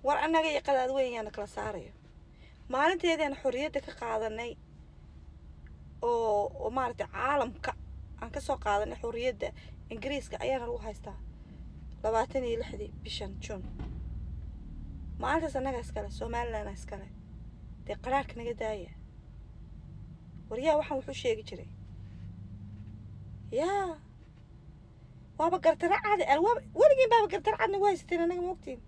war annaga iyo qadaad weyn yaana kala saarayo maalinteedaan xorriyadda ka qaadanay oo maaragtay caalamka aan ka soo qaadanay xorriyadda ingiriiska ayaana lagu haystaa 26 bishan June maalintaas annaga iskale Somaliland iskale dee qaraarka naga daaya waryaa waxaan wuxuu sheegi jiray yaa waaba gartara caadi alwaab weligiin baaba gartara caadna waa haysteen annaga moogtiin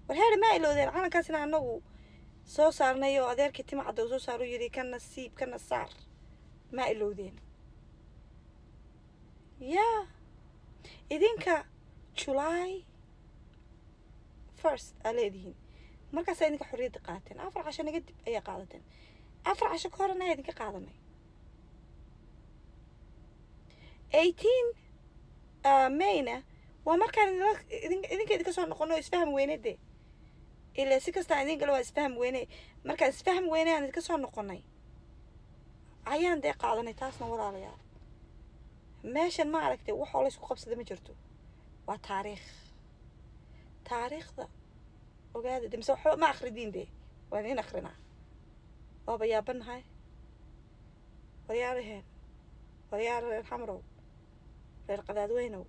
war heer ma iloodeen calankaasina annagu soo saarnay oo adeerkii tima cadda soo saaru yiri kan nasiib kan saar ma iloodeen yaa idinka July 1st aleedihiin markaas idinka xorriyadda qaateen 4 casho naga dib ayaa qaadateen 4 casho ka horna idinka qaadanay 18 Mayna waa markaan idinka soo noqono isfaham weynade ilaa si kasta idin galo waa isfaham weyne markaan isfaham weyne aan idinka soo noqonay ayaan dee qaadanay taasna walaalayaal meeshan ma aragtay wax oo la isku qabsada ma jirto waa taariikhda ogaada dimse waxba ma akhridiin dee waan in akhrinaa waaba yaabanahay waryaar reer xamrow reer qadaadweynow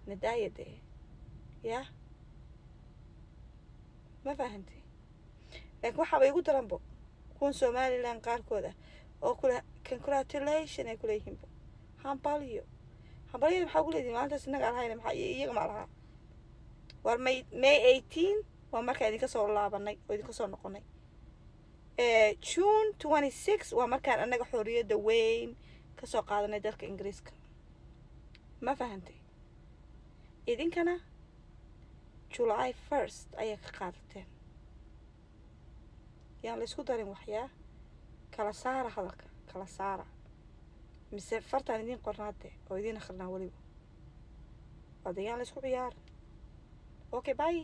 nadaaya dee yaa ma fahantay laakiin waxaaba igu daranbo kuwan Somaliland qaarkooda oo kula congratulation ay kuleeyihiinbo hambaliyada maxaa ku leedihiin maalintaas innaga alhayna maxaa iyaga ma lahaa war May 18 waa markaa idinka soo laabanay oo idinka soo noqonay June 26 waa markaan annaga xorriyadda weyn ka soo qaadanay dalka Ingiriiska ma fahantay idinkana July 1st ayaa ka qaadateen yaan la isku darin waxyaa kala saara hadalka kala saara mise fartaan idin qornaade oo idin akhrinaa weliba wadayaan la isku ciyaar okay bye